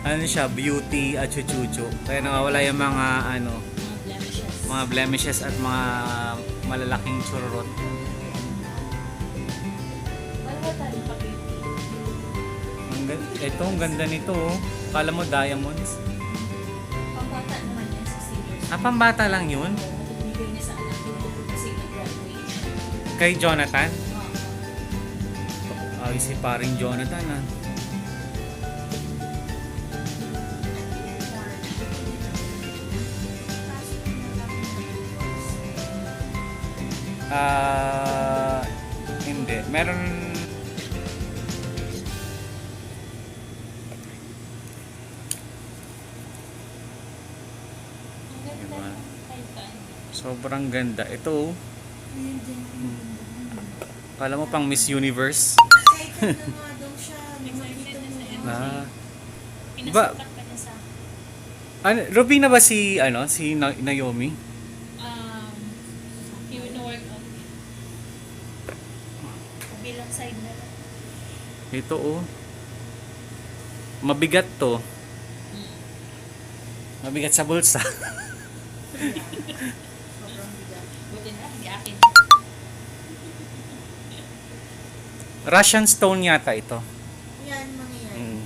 ano siya, beauty at chuchuchu. Kaya nawawala yung mga ano, mga blemishes at mga malalaking chururot. Ito, ang ganda nito. Oh. Kala mo diamonds. Pambata naman yan sa seniors. Ah, pambata lang yun? Bigay niya sa anak ko kasi nag-graduate. Kay Jonathan? Ay, si paring Jonathan ah. Hindi. Meron. Diba? Sobrang ganda. Ito. Kala mo pang Miss Universe. Excited na nga daw siya. Makita mo Na. Pinasukat pa niya sa Ano, Robina ba si ano si Naomi? he would work out. Bilang side na lang. Ito oh. Mabigat to. Mabigat sa bulsa. Buti na, akin. Russian stone yata ito. Yan, mga yan. Mm.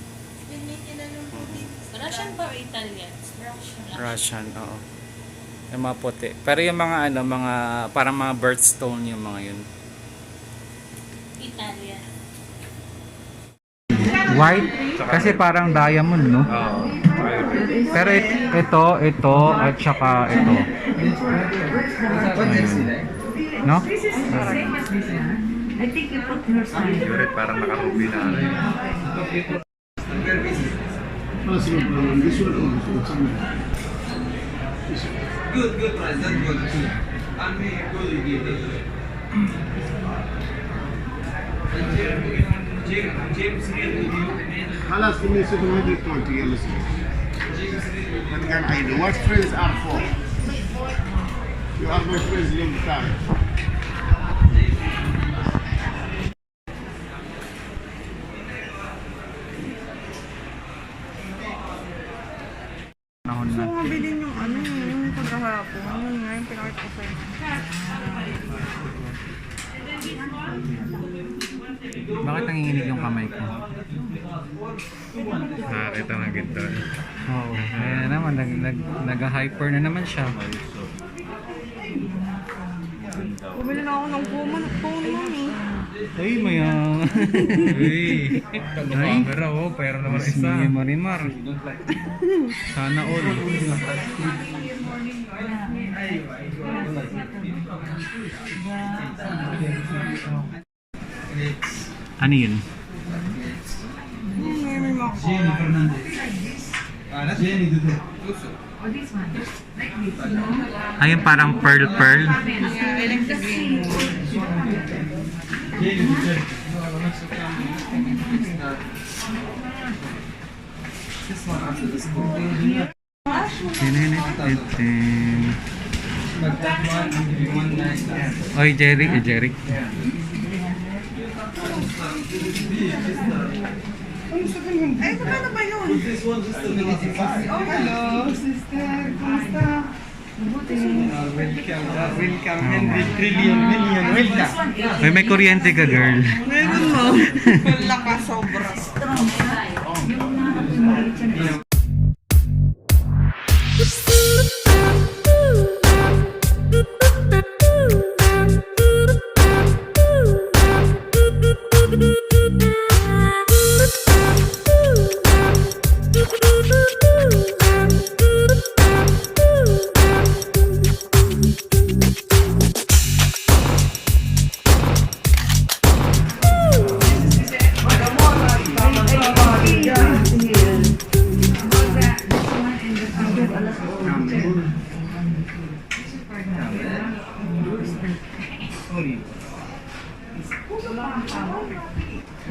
Yun yung tinanong ko din. Russian ba o Italian? Russian, oo. Yung mga puti. Pero yung mga ano, mga parang mga birthstone yung mga yun. Italian. White kasi parang diamond, no? Pero ito at saka ito. No? I think you put your sign. Parang nakarubi na ano yun. Good, good, price. That's good. I'm good. James here with you. خلاص بالنسبة لهذه الكواليتي يلا سيدي. What can I do? What friends are for? You are my friends long time. Nahon na. Kung mabilin yung ano, yung paghahapon, yun nga yung pinakita ko sa'yo. Bakit nanginginig yung kamay ko? Nakakita ng ganda. Oo. Kaya naman, nag-hyper na naman siya. Bumili na ako ng phone mo eh. Ay, mayang. Uy! Camera oh, pero naman isa. Sige, Marimar. Sana all. Ano yun? May mga Jenny Fernandez. That's Jenny Dudu. Ayun parang pearl. I like the green. Jenny Dudu. This one after the school. But that one will be one nice class. Oy, Jeric. Ay, magkano ba yun? This one just a minute. Oh, hello, sister. Kumusta? Welcome, Henry Trillion Million. Welcome. Oy, may kuryente ka, girl. Meron mo. Wala ka, sobra.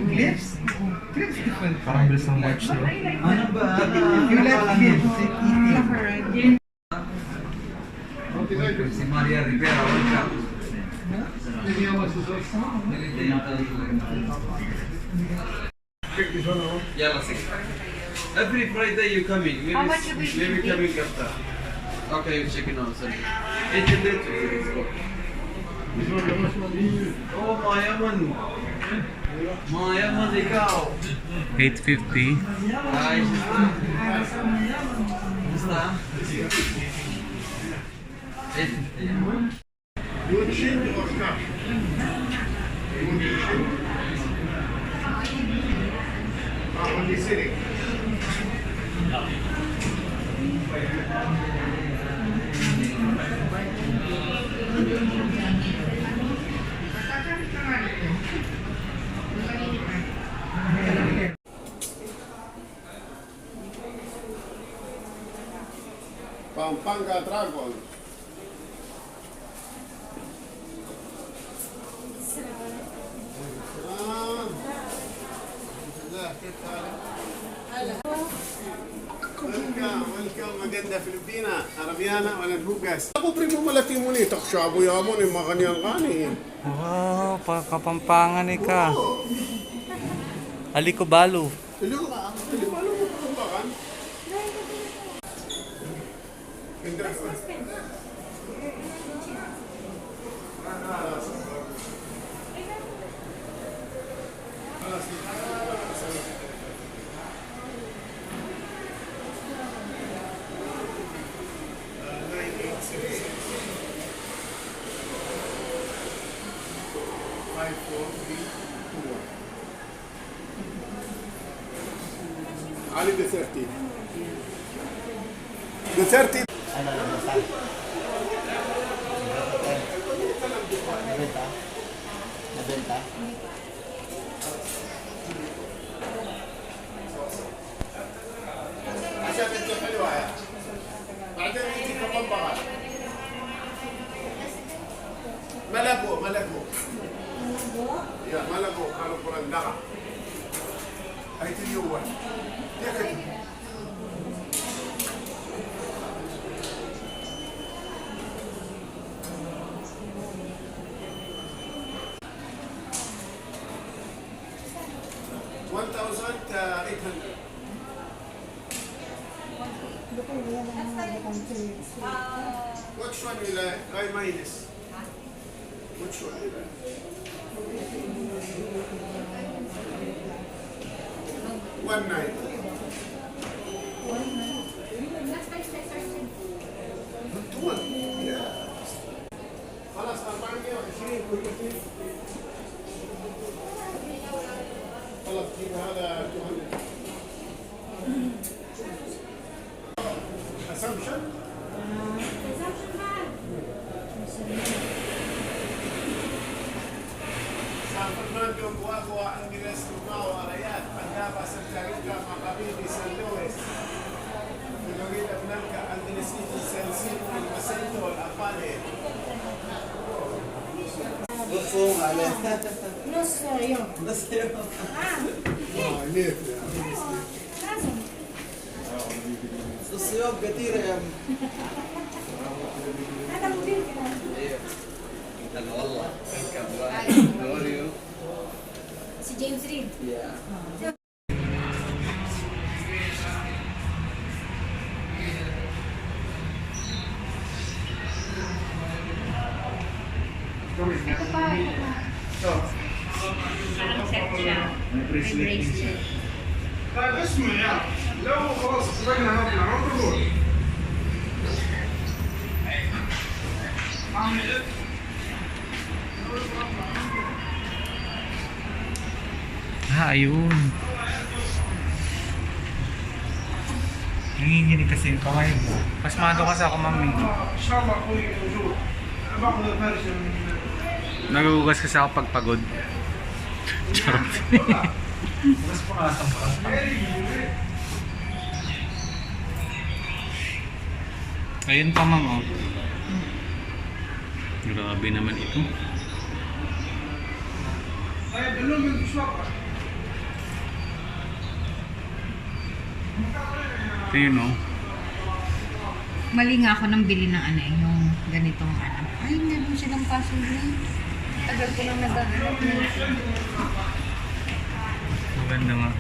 Clips? Clips different. Parang bilis ng watch nila. Ano ba? You like clips? Si Maria Rivera, welcome. Yalla, 6 pack. Every Friday you coming. Maybe, How much will you maybe pay? coming after. Okay, you checking out Sunday. 800. Oh, Mayaman. Mayaman, ikaw. 850. Ay, basta. 850. You want shit or scotch? You want shit? Only sitting. Pampanga Dragon. Welcome, maganda Filipina, Arabiana, walang hugas. Ako primo malaki mo ni, taksyago yamo ni makanyang kanin. Wow, kapampangan ni ka. Alikobalo. Ilo malo mo kung bakan? Ali the 30. The 30. عشان انت حلوه يا بعدين يجي كمان بقى ملكو يا ملكو قالوا قران دغا هاي اليوم يا كده Which one will I minus? Which one will I? One nine. Two one. Yeah. خلاص 420 كل شيء. خلاص جيب هذا 200. Assumption. San Fernando, Guagua, Angeles, Cubao, Arayat, Pandaba, Santa Rita, Macabibi, San Luis, Florida Blanca, Angeles City, San Sito, Macento, Apale. No soy yo. الصيام كثيرة يا عم. هذا مدير كده. هلا والله. How are you? Si James Reed. Yeah. Parang set siya. May bracelet. طيب اسمع يا لو خلاص اتفقنا نطلع ما تقول Ayun. Nanginginig kasi yung kamay mo. Pasmado kasi ako, mami. ان شاء الله اخوي موجود انا باخذ الفرش Nagugas kasi ako pag pagod. Charot. Mas pangatang pa. Ayun pa, ma'am, oh. Grabe naman ito. طيب اللون من شوكه Ito yun, oh. Mali nga ako nang bili ng ano, yung ganitong ano. Ay, meron silang puzzle ring. Tagal ko lang naghahanap ng Maganda nga.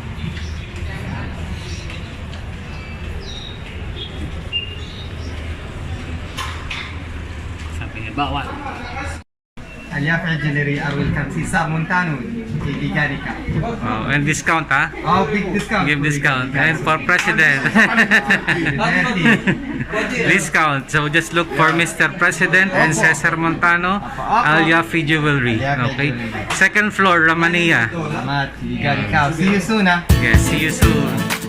Bawal. Aliafa Jewelry are welcome. Sisa Montano, Giganica. Oh, and discount ha? Oh, big discount. Give discount. And for president. Discount. So just look for Mr. President and Cesar Montano, Alyafi Jewelry. Okay. Second floor, Ramania. Salamat, Giganica. See you soon, ha? Yes, see you soon.